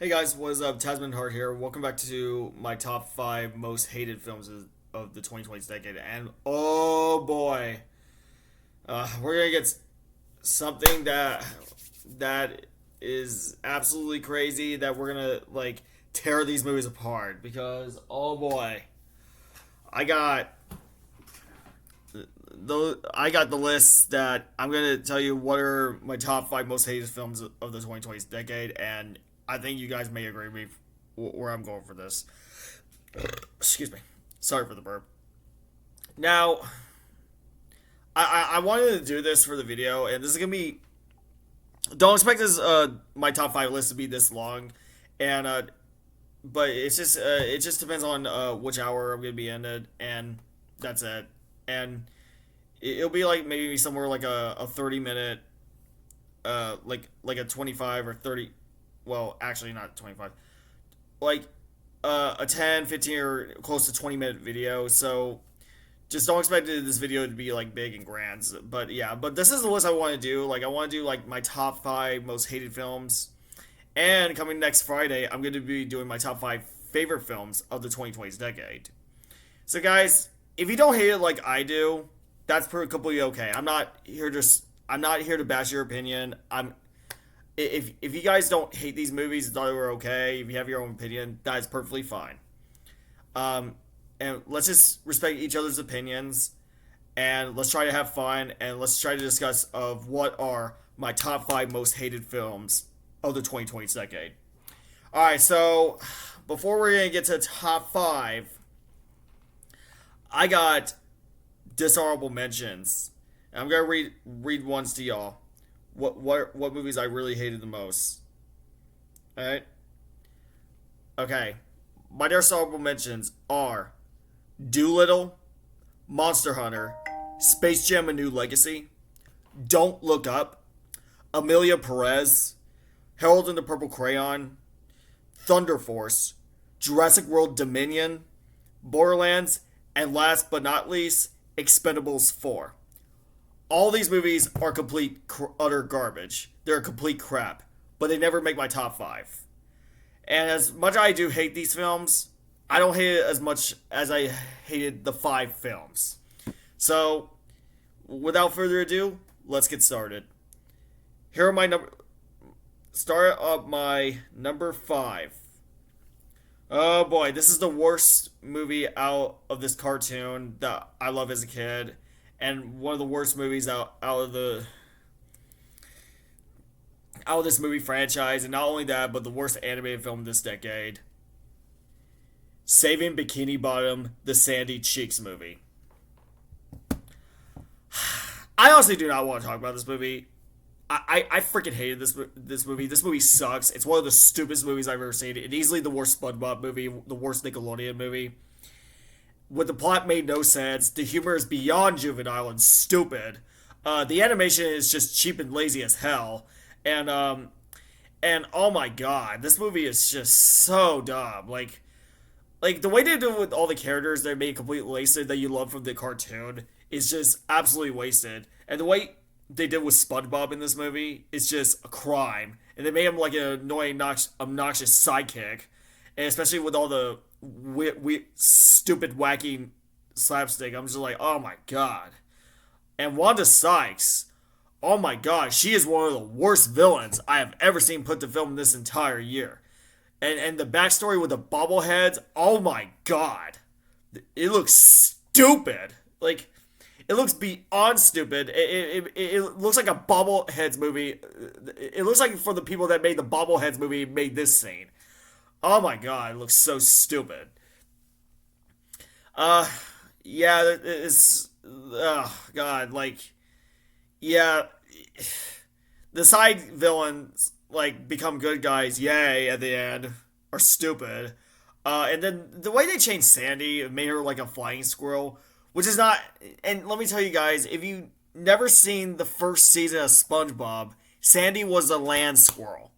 Hey guys, what is up? Tasman Hart here. Welcome back to my top five most hated films of the 2020s decade. And oh boy, we're gonna get something that is absolutely crazy. That we're gonna like tear these movies apart because oh boy, I got I got the list that I'm gonna tell you what are my top five most hated films of the 2020s decade, and I think you guys may agree with me where I'm going for this. Excuse me. Sorry for the burp. Now, I wanted to do this for the video, and this is gonna be. Don't expect this my top five list to be this long, and but it just depends on which hour I'm gonna be in it, and that's it. And it'll be like maybe somewhere like a 30 minute like a 25 or 30, well actually not 25, like a 10, 15, or close to 20 minute video. So just don't expect this video to be like big and grand, but yeah, but this is the list I want to do. Like I want to do like my top five most hated films, and coming next Friday I'm going to be doing my top five favorite films of the 2020s decade. So guys, if you don't hate it like I do, that's completely okay. I'm not here to bash your opinion. If you guys don't hate these movies, thought they were okay, if you have your own opinion, that is perfectly fine. Um, and let's just respect each other's opinions, and let's try to have fun, and let's try to discuss of what are my top five most hated films of the 2020s decade. All right, so before we're gonna get to top five, I got dishonorable mentions. And I'm gonna read ones to y'all. What movies I really hated the most. All right. Okay. My dishonorable mentions are Doolittle, Monster Hunter, Space Jam: A New Legacy, Don't Look Up, Amelia Perez, Harold and the Purple Crayon, Thunder Force, Jurassic World Dominion, Borderlands, and last but not least, Expendables 4. All these movies are complete utter garbage. They're complete crap, but they never make my top five. And as much as I do hate these films, I don't hate it as much as I hated the five films. So, without further ado, let's get started. Here are my number. Start up my number five. Oh boy, this is the worst movie out of this cartoon that I love as a kid, and one of the worst movies out of this movie franchise, and not only that, but the worst animated film this decade. Saving Bikini Bottom, the Sandy Cheeks movie. I honestly do not want to talk about this movie. I freaking hated this movie. This movie sucks. It's one of the stupidest movies I've ever seen. It's easily the worst SpongeBob movie, the worst Nickelodeon movie. With the plot made no sense. The humor is beyond juvenile and stupid. The animation is just cheap and lazy as hell. And oh my god, this movie is just so dumb. Like the way they do it with all the characters that made completely wasted that you love from the cartoon is just absolutely wasted. And the way they did with SpongeBob in this movie is just a crime. And they made him like an annoying, obnoxious sidekick, and especially with all the stupid, wacky slapstick. I'm just like, oh my god. And Wanda Sykes, oh my god, she is one of the worst villains I have ever seen put to film this entire year. And the backstory with the bobbleheads, oh my god, it looks stupid. Like, it looks beyond stupid. It looks like a bobbleheads movie. It looks like for the people that made the bobbleheads movie made this scene. Oh my god, it looks so stupid. Uh, yeah, it's god, like, yeah, the side villains like become good guys, yay, at the end, are stupid. And then the way they changed Sandy made her like a flying squirrel, which is not. And let me tell you guys, if you never seen the first season of SpongeBob, Sandy was a land squirrel.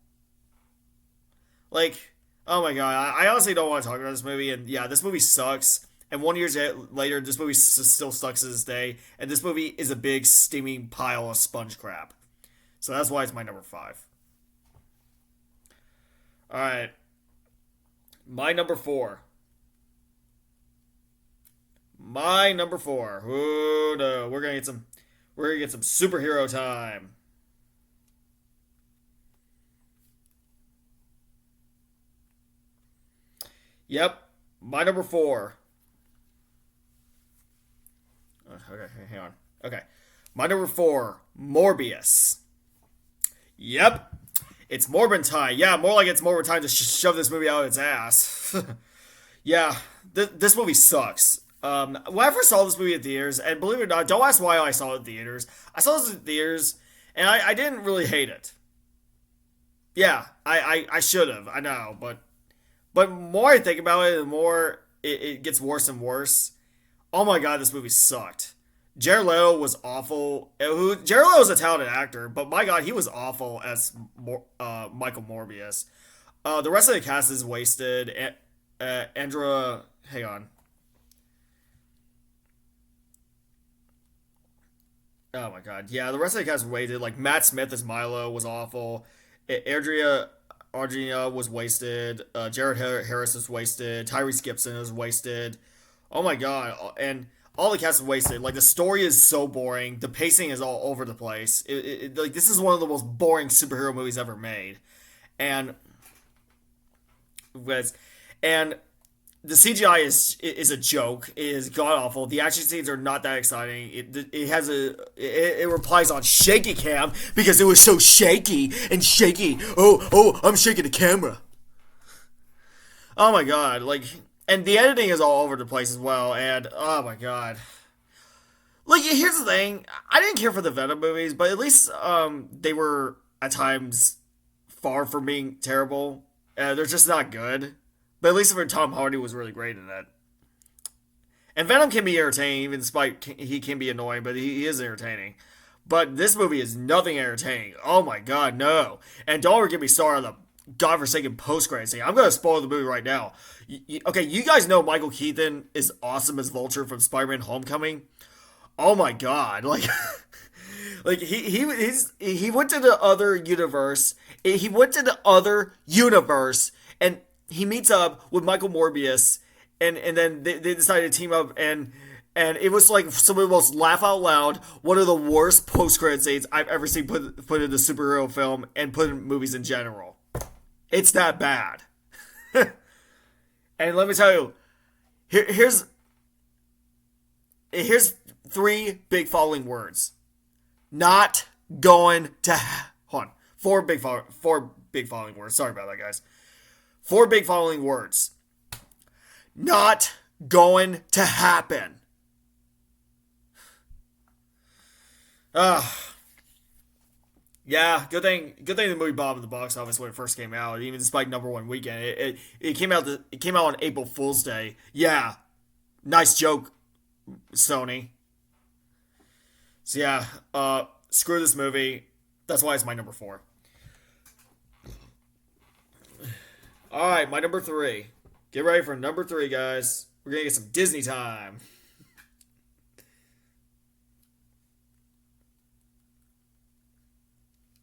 Like, oh my god, I honestly don't want to talk about this movie. And yeah, this movie sucks. And 1 year later, this movie still sucks to this day. And this movie is a big steaming pile of sponge crap. So that's why it's my number five. All right, my number four. My number four. Oh no, we're gonna get some. We're gonna get some superhero time. Yep, my number four. Okay, hang on. Okay, my number four, Morbius. Yep, it's Morbin time. Yeah, more like it's Morbin time to shove this movie out its ass. Yeah, this movie sucks. When I first saw this movie in theaters, and believe it or not, don't ask why I saw it in theaters. I saw this in theaters, and I didn't really hate it. Yeah, I should have. I know, but more I think about it, the more it gets worse and worse. Oh my god, this movie sucked. Jared Leto was awful. Jared Leto was a talented actor, but my god, he was awful as Michael Morbius. The rest of the cast is wasted. Andra, hang on. Oh my god, yeah, the rest of the cast was wasted. Like Matt Smith as Milo was awful. Adria Argina was wasted. Jared Harris was wasted. Tyrese Gibson was wasted. Oh my god, and all the cast is wasted. Like the story is so boring. The pacing is all over the place. Like this is one of the most boring superhero movies ever made, and was and the CGI is a joke. It is god awful. The action scenes are not that exciting. It has it relies on shaky cam because it was so shaky and shaky. Oh, I'm shaking the camera. Oh my god, like, and the editing is all over the place as well. And oh my god, like here's the thing. I didn't care for the Venom movies, but at least they were at times far from being terrible. They're just not good. But at least for Tom Hardy was really great in that. And Venom can be entertaining, even despite he can be annoying, but he is entertaining. But this movie is nothing entertaining. Oh my god, no. And don't ever get me started on the godforsaken post-credit scene. I'm going to spoil the movie right now. Okay, you guys know Michael Keaton is awesome as Vulture from Spider-Man Homecoming. Oh my god, like... like he went to the other universe. He went to the other universe and he meets up with Michael Morbius, and then they decided to team up, and it was like some of the most laugh out loud, one of the worst post credit scenes I've ever seen put in a superhero film and put in movies in general. It's that bad. And let me tell you, here's three big following words. Not going to hold on. Four big following words. Sorry about that, guys. Four big following words. Not going to happen. Yeah, good thing the movie bombed in the box office when it first came out, even despite number one weekend. It came out on April Fool's Day. Yeah. Nice joke, Sony. So yeah, screw this movie. That's why it's my number four. All right, my number three. Get ready for number three, guys. We're gonna get some Disney time.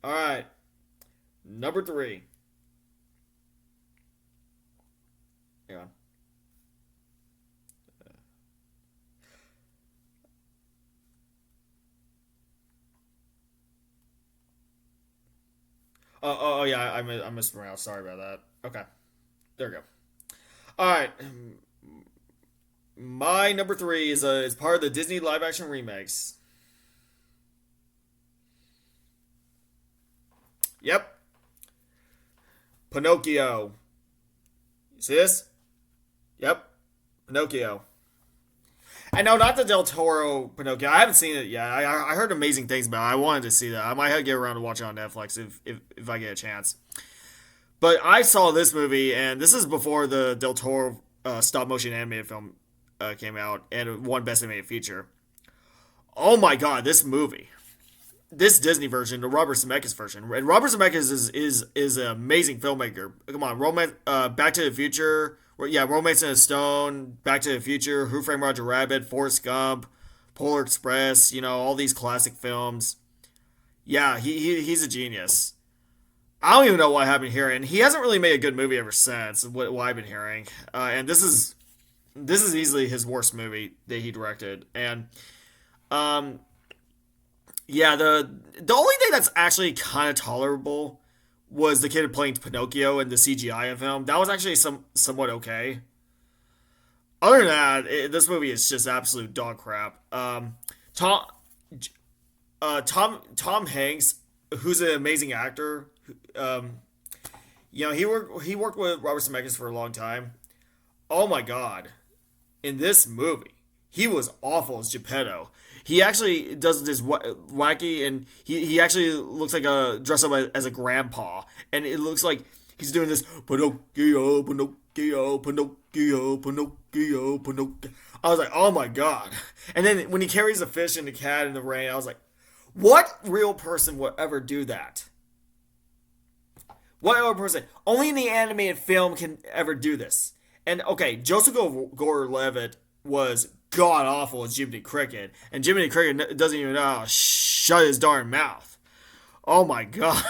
All right, number three. Hang on. Oh yeah, I mispronounced. Sorry about that. Okay, there we go. All right, my number three is part of the Disney live action remakes. Yep, Pinocchio. You see this? Yep, Pinocchio. And no, not the Del Toro Pinocchio. I haven't seen it yet. I heard amazing things about it. I wanted to see that. I might get around to watch it on Netflix if I get a chance. But I saw this movie, and this is before the Del Toro stop motion animated film came out, and it won Best Animated Feature. Oh my god, this movie! This Disney version, the Robert Zemeckis version, and Robert Zemeckis is an amazing filmmaker. Come on, Romance, Back to the Future, yeah, Romance in a Stone, Back to the Future, Who Framed Roger Rabbit, Forrest Gump, Polar Express, all these classic films. Yeah, he's a genius. I don't even know what happened here, and he hasn't really made a good movie ever since. What I've been hearing, and this is easily his worst movie that he directed, and um, yeah, the only thing that's actually kind of tolerable was the kid playing Pinocchio and the CGI of him. That was actually somewhat okay. Other than that, this movie is just absolute dog crap. Tom Tom Hanks, who's an amazing actor. Um, he worked with Robert Zemeckis for a long time. Oh my god, in this movie, he was awful as Geppetto. He actually does this wacky, and he actually looks like a dressed up as a grandpa, and it looks like he's doing this Pinocchio, Pinocchio, Pinocchio, Pinocchio, Pinocchio. I was like, oh my god! And then when he carries the fish and the cat in the rain, I was like, what real person would ever do that? What other person? Only in the animated film can ever do this. And okay, Joseph Gordon-Levitt was god awful as Jiminy Cricket, and Jiminy Cricket doesn't even know how to shut his darn mouth. Oh my god.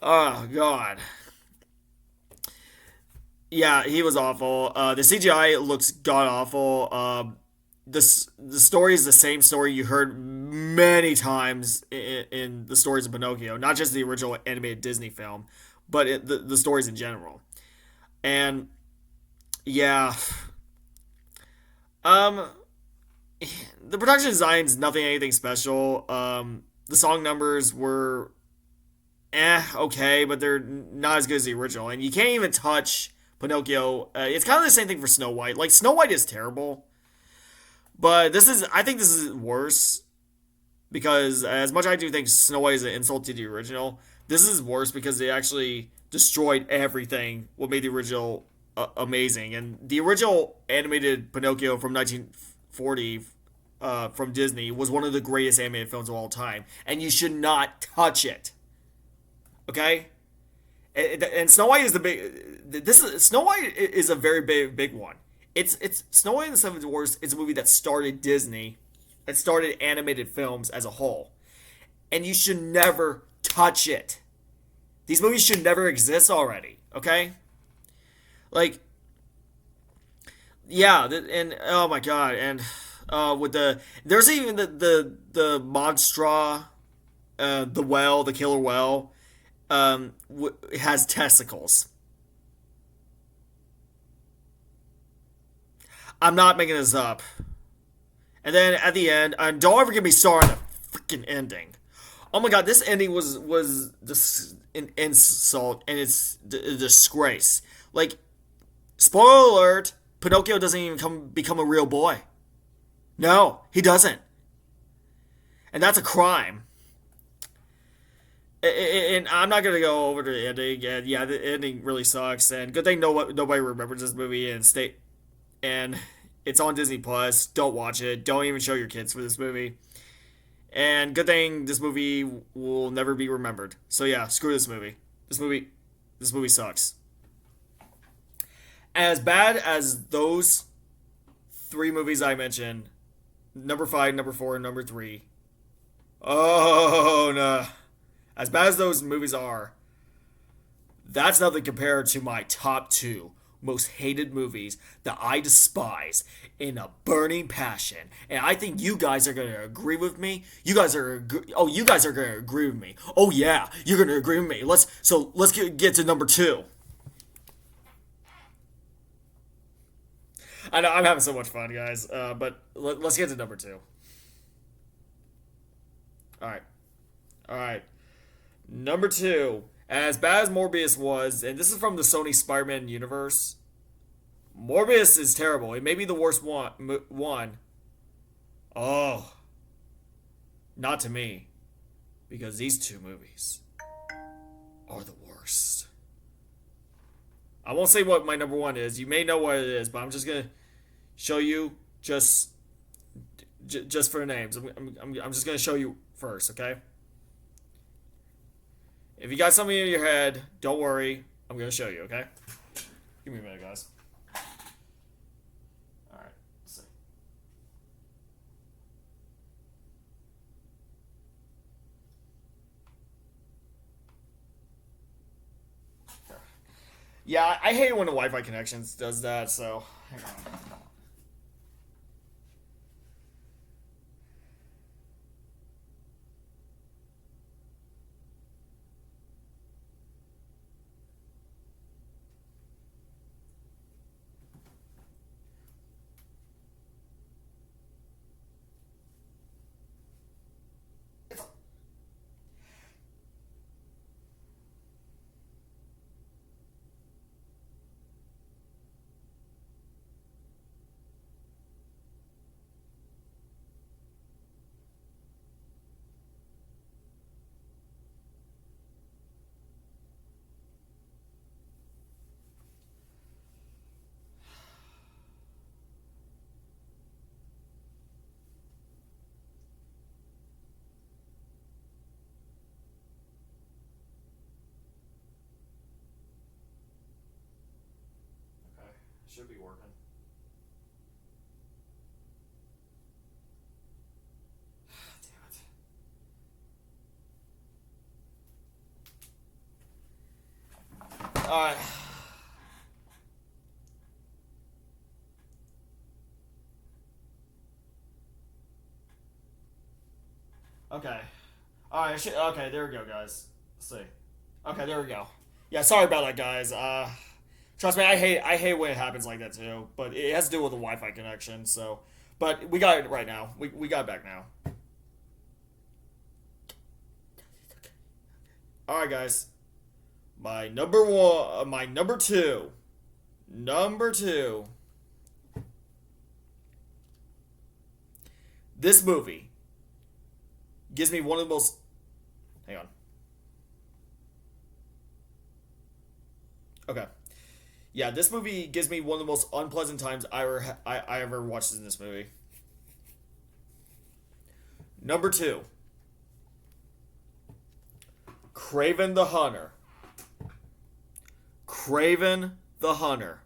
Oh god. Yeah, he was awful. The CGI looks god awful. The story is the same story you heard many times in the stories of Pinocchio, not just the original animated Disney film, but the stories in general. And yeah, um, the production design's nothing anything special. The song numbers were okay, but they're not as good as the original, and you can't even touch Pinocchio. It's kind of the same thing for Snow White. Like Snow White is terrible, but I think this is worse because as much as I do think Snow White is an insult to the original, this is worse because they actually destroyed everything what made the original amazing. And the original animated Pinocchio from 1940 from Disney was one of the greatest animated films of all time, and you should not touch it. Okay, and Snow White is the big. This is Snow White is a very big one. It's Snow White and the Seven Dwarfs is a movie that started Disney, that started animated films as a whole, and you should never touch it. These movies should never exist already. Okay, like yeah, and oh my god, and with there's even the Monstra, the whale, the killer whale, has testicles. I'm not making this up. And then at the end, don't ever get me started on the freaking ending. Oh my god, this ending was just an insult and it's a disgrace. Like, spoiler alert: Pinocchio doesn't even become a real boy. No, he doesn't, and that's a crime. And I'm not gonna go over to the ending. And yeah, the ending really sucks. And good thing nobody remembers this movie and it's on Disney Plus. Don't watch it. Don't even show your kids for this movie. And good thing this movie will never be remembered. So yeah, screw this movie. This movie sucks. As bad as those three movies I mentioned, number five, number four, and number three. Oh no. As bad as those movies are, that's nothing compared to my top two most hated movies that I despise in a burning passion. And I think you guys are gonna agree with me. You guys are gonna agree with me. Oh yeah, you're gonna agree with me. Let's get to number two. I know I'm having so much fun, guys. But let's get to number two. All right, all right. Number two, as bad as Morbius was, and this is from the Sony Spider-Man universe. Morbius is terrible. It may be the worst one. Oh, not to me, because these two movies are the worst. I won't say what my number one is. You may know what it is, but I'm just gonna show you just for the names. I'm just gonna show you first, okay? If you got something in your head, don't worry. I'm gonna show you, okay? Give me a minute, guys. All right. Let's see. Yeah, I hate it when the Wi-Fi connections does that. So, hang on. Okay, should be working. Damn it. All right. Okay. All right. Okay, there we go, guys. Let's see. Okay, there we go. Yeah, sorry about that, guys. Trust me, I hate when it happens like that too. But it has to do with the Wi-Fi connection. So, but we got it right now. We got it back now. All right, guys. My number one. My number two. Number two. This movie gives me one of the most. Hang on. Okay. Yeah, this movie gives me one of the most unpleasant times I ever watched in this movie. Number two, Craven the Hunter. Craven the Hunter.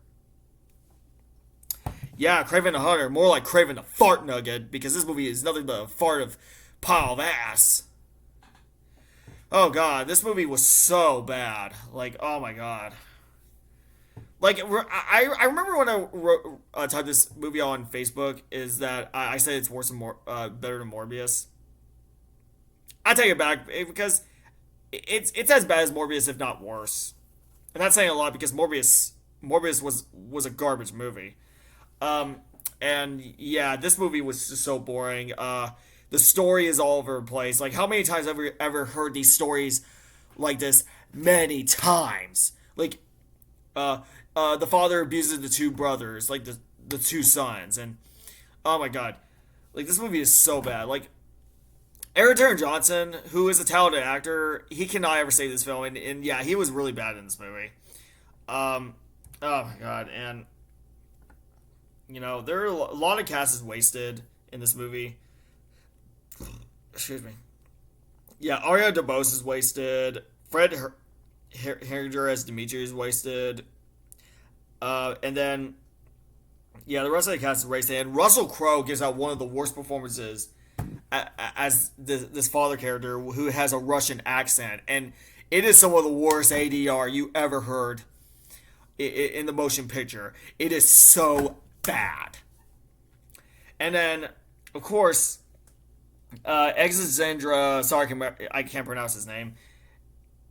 Yeah, Craven the Hunter, more like Craven the Fart Nugget, because this movie is nothing but a fart of pile of ass. Oh god, this movie was so bad. Like, oh my god. Like, I remember when I wrote, typed this movie on Facebook, is that I said it's worse than better than Morbius. I take it back because it's as bad as Morbius, if not worse. And that's saying a lot because Morbius was a garbage movie. Um, and yeah, this movie was just so boring. The story is all over the place. Like, how many times have we ever heard these stories like this? Many times. Like, uh, the father abuses the two brothers, like the two sons, and oh my god, like this movie is so bad. Like, Aaron Taylor Johnson, who is a talented actor, he cannot ever save this film, and yeah, he was really bad in this movie. Um, oh my god, and there are a lot of cast is wasted in this movie. Excuse me. Yeah, Ariana DeBose is wasted. Fred Herringer as Dimitri is wasted. And then yeah, the rest of the cast is wasted. And Russell Crowe gives out one of the worst performances as this father character who has a Russian accent, and it is some of the worst ADR you ever heard in the motion picture. It is so bad. And then, of course, Alexandra. Sorry, I can't pronounce his name.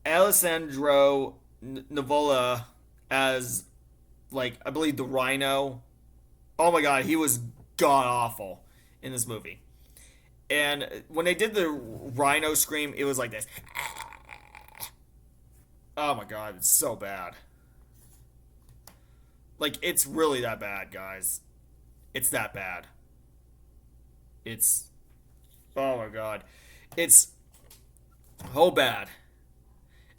Alessandro Nivola as, like, I believe the Rhino. Oh my god, he was god awful in this movie. And when they did the Rhino scream, it was like this. Oh my god, it's so bad. Like, it's really that bad, guys. It's that bad. It's, oh my god, it's so bad.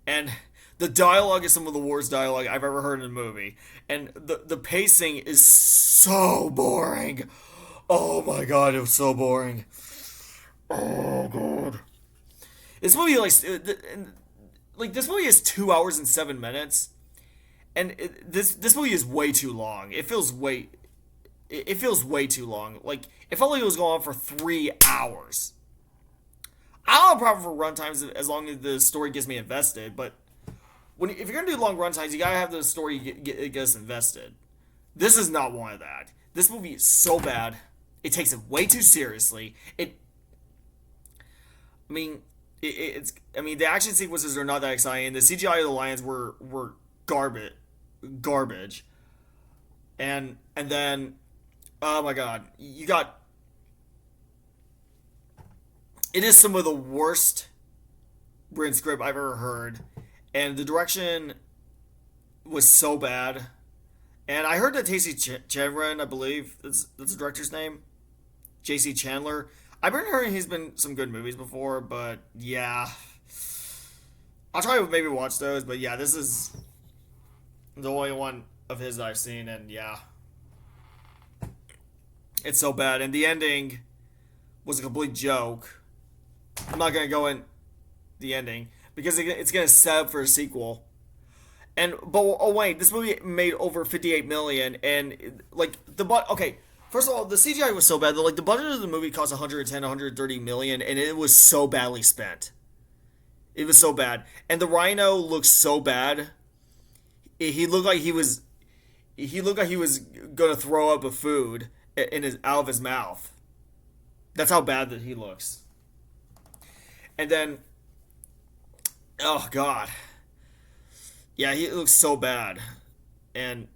And the dialogue is some of the worst dialogue I've ever heard in a movie. And the pacing is so boring. Oh my god, it was so boring. Oh god. This movie like this movie is 2 hours and 7 minutes, and this movie is way too long. It feels way too long. Like, if only it was going on for 3 hours. I don't have a problem for runtimes as long as the story gets me invested, but if you're gonna do long runtimes, you gotta have the story get us invested. This is not one of that. This movie is so bad. It takes it way too seriously. I mean, it's. I mean, the action sequences are not that exciting. The CGI of the lions were garbage, and then, oh my god, you got. It is some of the worst written script I've ever heard, and the direction was so bad. And I heard that J.C. Chandler, I believe that's the director's name, J.C. Chandler. I've been hearing he's been some good movies before, but yeah, I'll try to maybe watch those. But yeah, this is the only one of his that I've seen, and yeah, it's so bad. And the ending was a complete joke. I'm not gonna go in the ending because it's gonna set up for a sequel. And but oh wait, this movie made over 58 million, and like okay. First of all, the CGI was so bad that like the budget of the movie cost 110, 130 million, and it was so badly spent. It was so bad, and the rhino looked so bad. He looked like he was. He looked like he was gonna throw up a food in his out of his mouth. That's how bad that he looks. And then, oh god, yeah, he looks so bad, and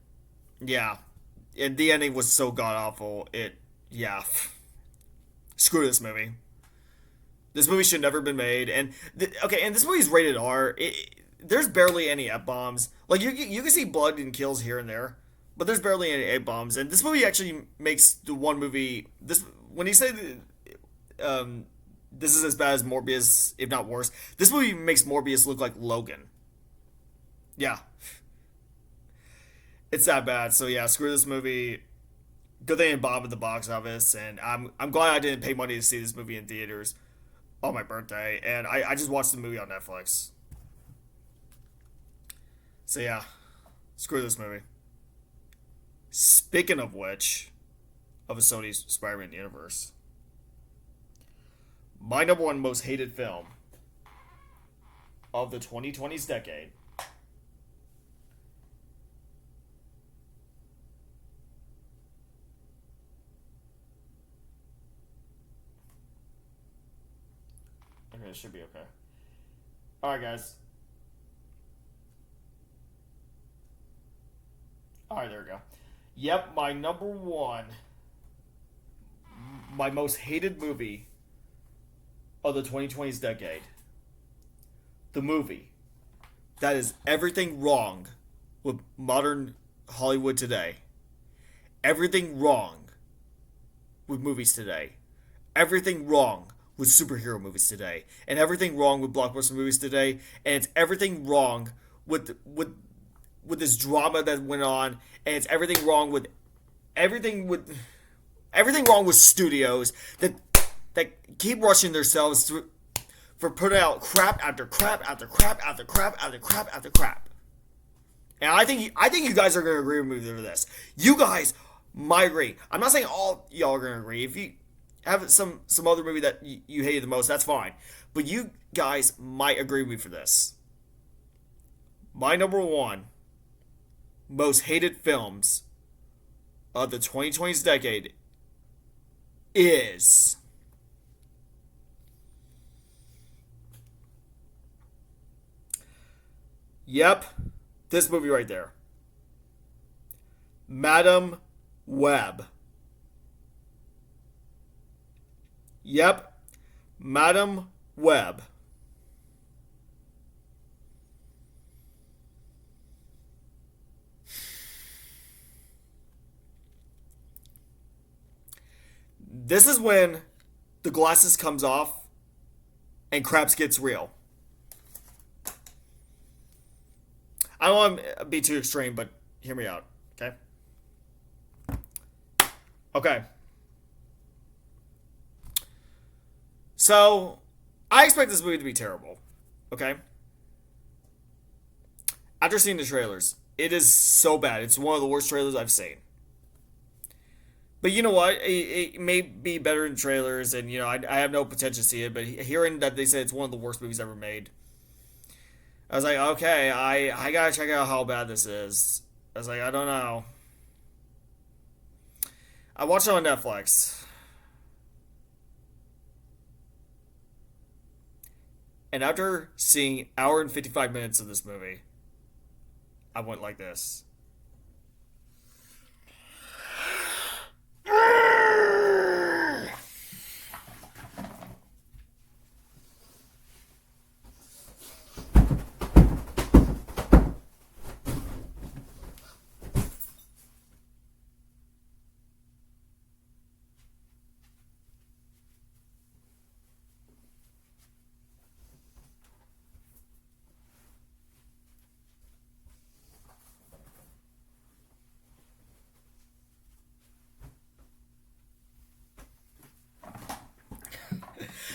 yeah, and the ending was so god awful. Yeah, screw this movie. This movie should never been made. And okay, and this movie's rated R. There's barely any f bombs. Like you can see blood and kills here and there, but there's barely any f bombs. And this movie actually makes the one movie this when you say this is as bad as Morbius, if not worse. This movie makes Morbius look like Logan. Yeah, it's that bad. So yeah, screw this movie. Good thing it bombed at the box office, and I'm glad I didn't pay money to see this movie in theaters on my birthday, and I just watched the movie on Netflix. So yeah, screw this movie. Speaking of which, of a Sony's Spider-Man universe, my number one most hated film of the 2020s decade. Okay, it should be okay. Alright, guys. Alright, there we go. Yep, my number one, my most hated movie of the 2020s decade. The movie that is everything wrong with modern Hollywood today. Everything wrong with movies today. Everything wrong with superhero movies today. And everything wrong with blockbuster movies today. And it's everything wrong with this drama that went on. And it's everything wrong with everything wrong with studios that keep rushing themselves through for putting out crap after crap after crap after crap after crap after crap. And I think you guys are gonna agree with me for this. You guys might agree. I'm not saying all y'all are gonna agree. If you have some other movie that you hated the most, that's fine. But you guys might agree with me for this. My number one most hated films of the 2020s decade is yep, this movie right there. Madam Web. Yep, Madam Web. This is when the glasses comes off and Krabs gets real. I don't want to be too extreme, but hear me out, okay? Okay. So, I expect this movie to be terrible, okay? After seeing the trailers, it is so bad. It's one of the worst trailers I've seen. But you know what? It may be better in trailers, and you know I have no potential to see it. But hearing that they said it's one of the worst movies ever made, I was like, okay, I gotta check out how bad this is. I was like, I don't know. I watched it on Netflix, and after seeing hour and 55 minutes of this movie, I went like this.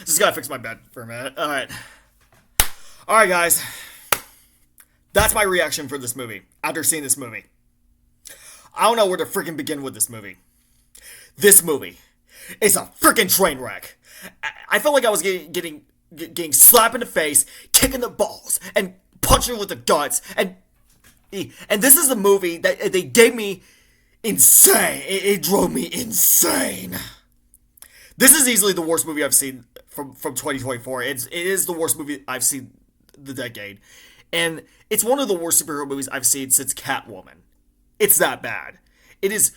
Just gotta fix my bed for a minute. All right, guys. That's my reaction for this movie after seeing this movie. I don't know where to freaking begin with this movie. This movie is a freaking train wreck. I felt like I was getting slapped in the face, kicking the balls, and punching with the guts. And this is a movie that they gave me insane. It drove me insane. This is easily the worst movie I've seen from 2024. It is the worst movie I've seen the decade. And it's one of the worst superhero movies I've seen since Catwoman. It's that bad. It is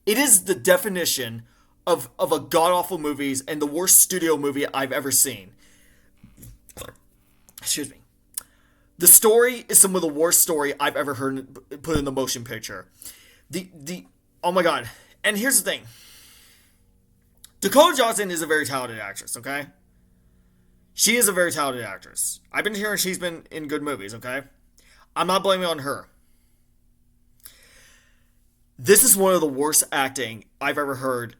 the definition of a god awful movies and the worst studio movie I've ever seen. Excuse me. The story is some of the worst story I've ever heard put in the motion picture. The oh my god. And here's the thing. Dakota Johnson is a very talented actress, okay? She is a very talented actress. I've been hearing she's been in good movies, okay? I'm not blaming it on her. This is one of the worst acting I've ever heard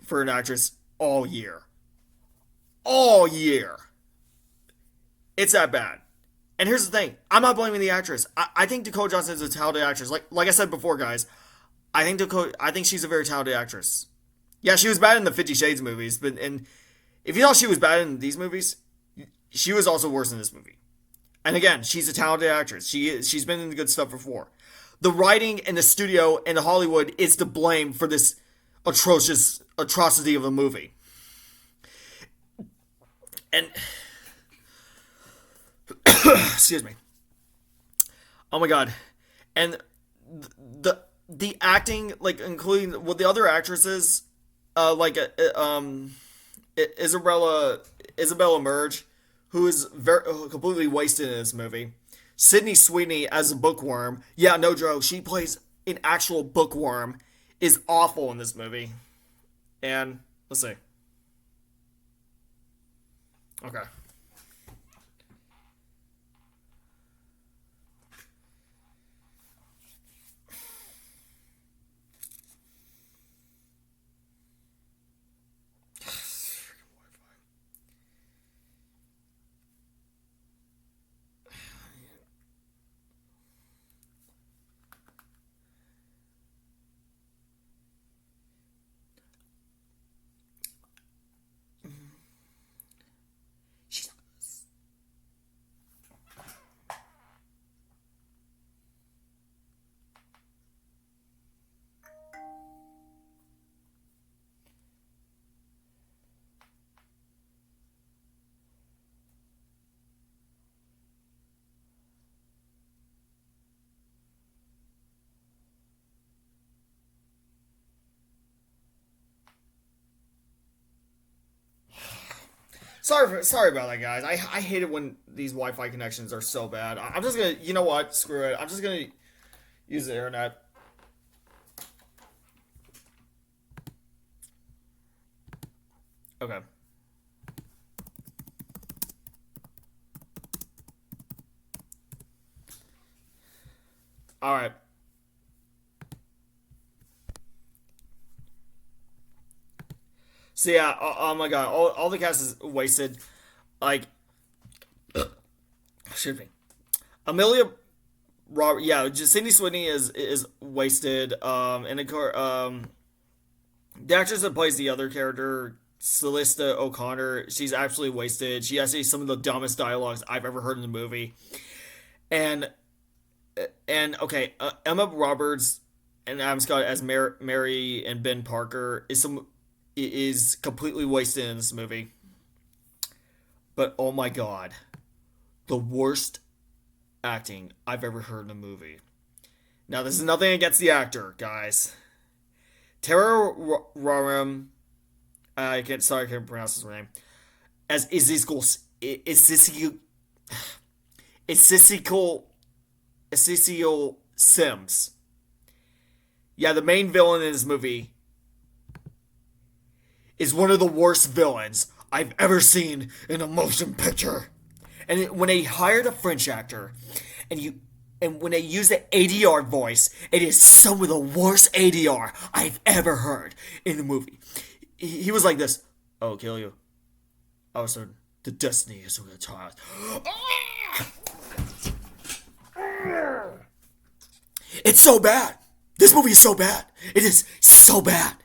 for an actress all year. All year. It's that bad. And here's the thing. I'm not blaming the actress. I think Dakota Johnson is a talented actress. Like I said before, guys, I think she's a very talented actress. Yeah, she was bad in the 50 Shades movies, but if you thought she was bad in these movies, she was also worse in this movie. And again, she's a talented actress. She's been in the good stuff before. The writing and the studio and the Hollywood is to blame for this atrocious atrocity of a movie. And excuse me. Oh my god. And the acting, like including with the other actresses, Isabella Merge, who is very completely wasted in this movie. Sydney Sweeney as a bookworm. Yeah, no joke. She plays an actual bookworm. Is awful in this movie. And let's see. Okay. Sorry about that, guys. I hate it when these Wi-Fi connections are so bad. I'm just gonna, you know what? Screw it. I'm just gonna use the internet. Okay. All right. So yeah. Oh my god. All the cast is wasted. Like, excuse me. Amelia Robert. Yeah. Just Sydney Sweeney is wasted. And of course, the actress that plays the other character. Celista O'Connor, she's absolutely wasted. She has some of the dumbest dialogues I've ever heard in the movie. And okay, Emma Roberts and Adam Scott as Mary and Ben Parker is completely wasted in this movie. But oh my god, the worst acting I've ever heard in a movie. Now this is nothing against the actor, guys. Tara Raram, I can't pronounce his name, as Ezekiel Sims. Yeah, the main villain in this movie is one of the worst villains I've ever seen in a motion picture. When they hired a French actor, and when they use the ADR voice, it is some of the worst ADR I've ever heard in the movie. He was like this. "I'll kill you. I was certain the destiny is with a child." It's so bad. This movie is so bad. It is so bad.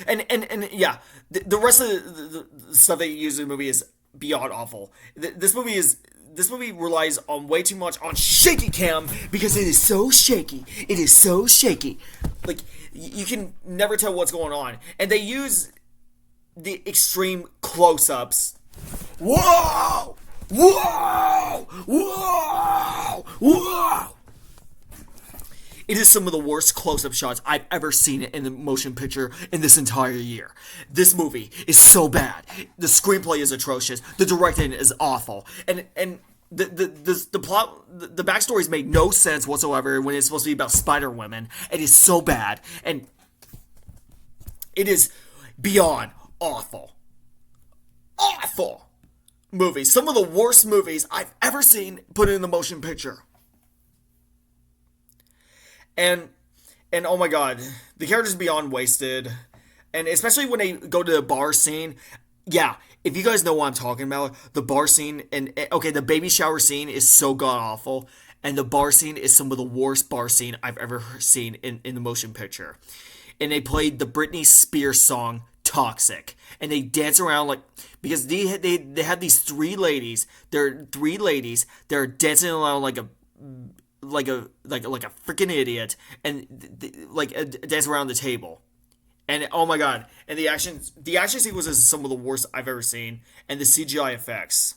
And yeah, the rest of the stuff they use in the movie is beyond awful. This movie relies on way too much on shaky cam because it is so shaky. It is so shaky. Like you can never tell what's going on, and they use the extreme close-ups. Whoa! Whoa! Whoa! Whoa! It is some of the worst close-up shots I've ever seen in the motion picture in this entire year. This movie is so bad. The screenplay is atrocious. The directing is awful. And the plot, the backstories make no sense whatsoever when it's supposed to be about Spider Women. It is so bad, and it is beyond awful. Awful movies. Some of the worst movies I've ever seen put in the motion picture. And oh my god, the characters beyond wasted. And especially when they go to the bar scene. Yeah, if you guys know what I'm talking about, the bar scene okay, the baby shower scene is so god awful, and the bar scene is some of the worst bar scene I've ever seen in the motion picture. And they played the Britney Spears song Toxic, and they dance around like, because they had these three ladies. They're three ladies. They're dancing around like a freaking idiot, and dance around the table. And oh my god, and the action sequence is some of the worst I've ever seen, and the CGI effects.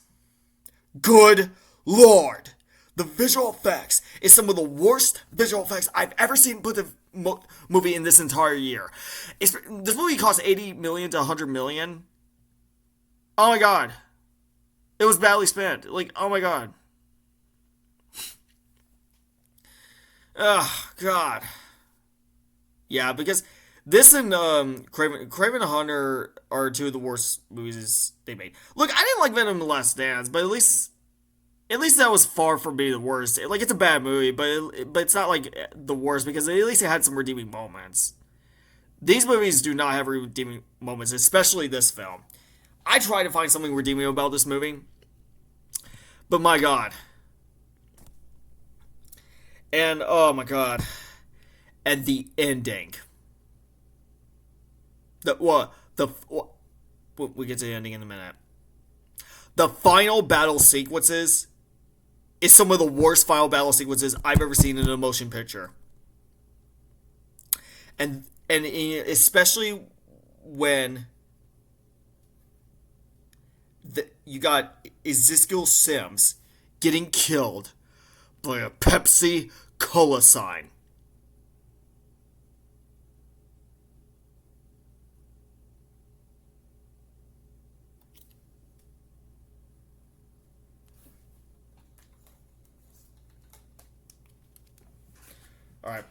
Good lord, the visual effects is some of the worst visual effects I've ever seen put the movie in this entire year. This movie cost $80 million to $100 million. Oh my god, it was badly spent. Like, oh my god. Oh, God. Yeah, because this and Kraven the Hunter are two of the worst movies they made. Look, I didn't like Venom: The Last Dance, but at least that was far from being the worst. Like, it's a bad movie, but it's not like the worst because at least it had some redeeming moments. These movies do not have redeeming moments, especially this film. I try to find something redeeming about this movie, but my God. And oh my god. And the ending. We'll get to the ending in a minute. The final battle sequences is some of the worst final battle sequences I've ever seen in a motion picture. And especially when you got Ezekiel Sims getting killed by a Pepsi Cola sign. All right,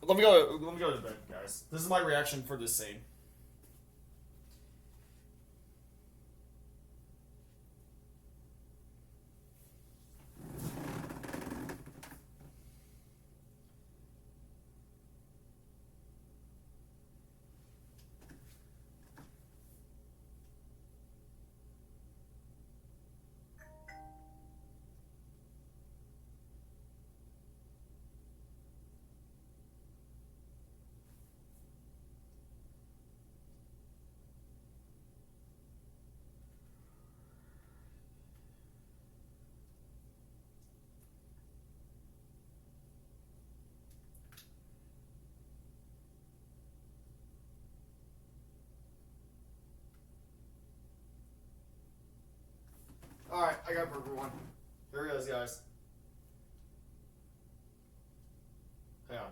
let me go to bed, guys. This is my reaction for this scene. I got a perfect one. Here it is, guys. Hang on.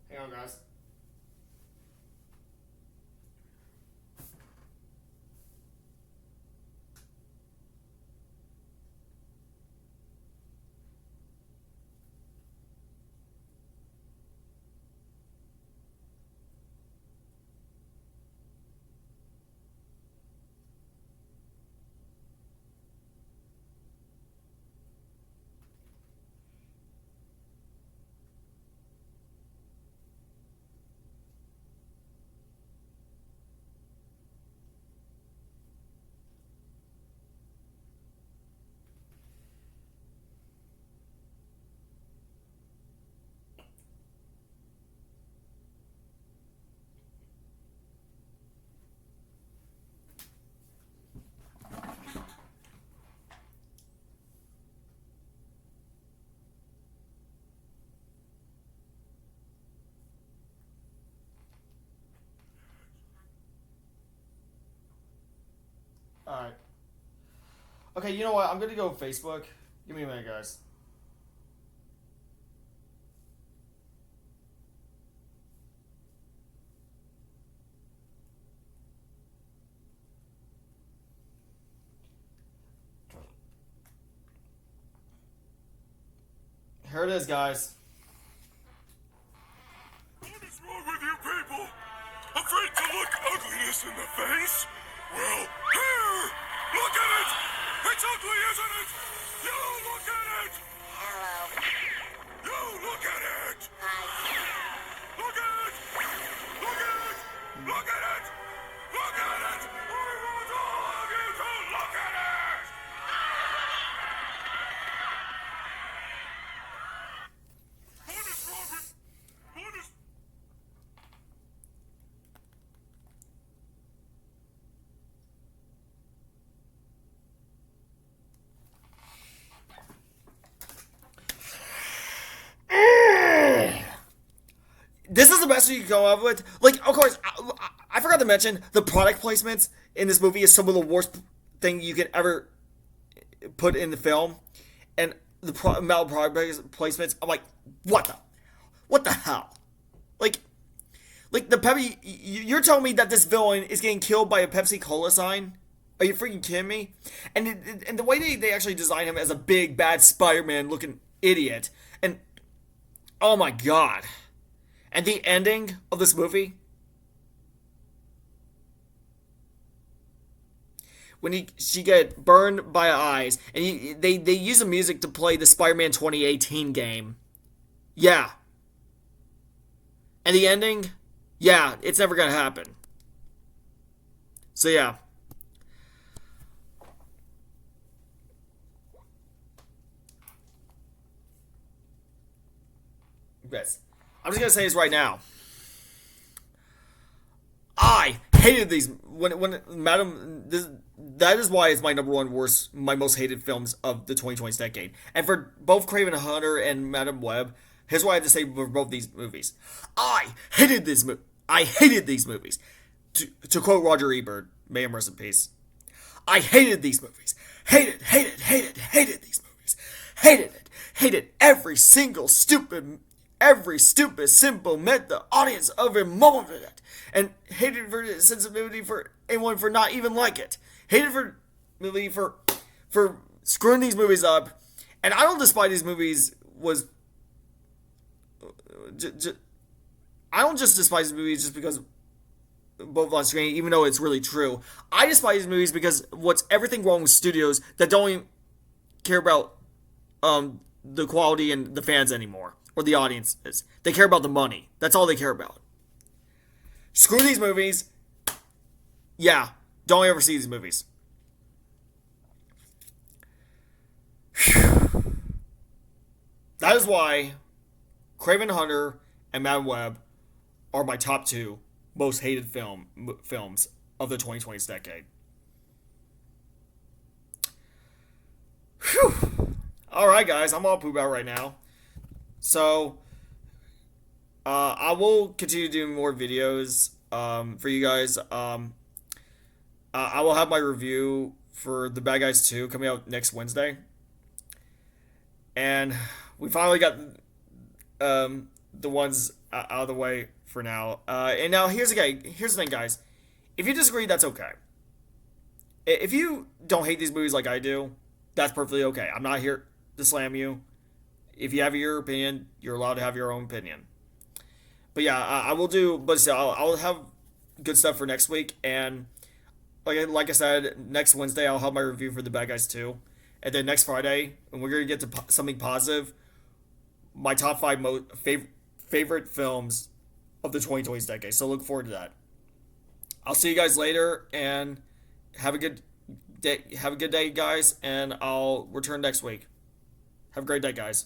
Hang on, guys. Alright. Okay, you know what? I'm gonna go Facebook. Give me a minute, guys. Here it is, guys. What is wrong with you people? Afraid to look ugliness in the face? Well, here! Look at it! It's ugly, isn't it? You look at it! Hello. You look at it! Hi. Look at it! Look at it! Look at it! Look at it! I want all of you to look at it! What is wrong with... What is... This is the best you can come up with. Like, of course, I forgot to mention the product placements in this movie is some of the worst thing you could ever put in the film, and the amount of product placements. I'm like, what the hell? Like the Pepsi. You're telling me that this villain is getting killed by a Pepsi Cola sign? Are you freaking kidding me? And the way they actually design him as a big bad Spider-Man looking idiot, and oh my god. And the ending of this movie, when she get burned by eyes, and they use the music to play the Spider-Man 2018 game. Yeah. And the ending, yeah, it's never gonna happen. So yeah. Yes. I'm just gonna say this right now. I hated these when Madam. That is why it's my number one worst, my most hated films of the 2020s decade. And for both Craven Hunter and Madam Web, here's what I have to say for both these movies. I hated these movies. To quote Roger Ebert, may him rest in peace. I hated these movies. Hated these movies. Hated every stupid symbol meant the audience of a moment of it, and hated for the sensibility for anyone for not even like it. Hated for movie for screwing these movies up, and I don't despise these movies. I don't just despise these movies just because both on screen, even though it's really true. I despise these movies because what's everything wrong with studios that don't even care about the quality and the fans anymore. Or the audiences. They care about the money. That's all they care about. Screw these movies. Yeah, don't ever see these movies. Whew. That is why Craven Hunter and Madam Web are my top two most hated films of the 2020s decade. Whew. All right, guys, I'm all pooped out right now. So, I will continue doing more videos for you guys. I will have my review for The Bad Guys 2 coming out next Wednesday. And we finally got the ones out of the way for now. And now here's the thing, guys. If you disagree, that's okay. If you don't hate these movies like I do, that's perfectly okay. I'm not here to slam you. If you have your opinion, you're allowed to have your own opinion. But yeah, I will do. But still, I'll have good stuff for next week. And like I said, next Wednesday I'll have my review for The Bad Guys 2. And then next Friday, and we're gonna get to something positive, my top five favorite films of the 2020s decade. So look forward to that. I'll see you guys later, and have a good day. Have a good day, guys, and I'll return next week. Have a great day, guys.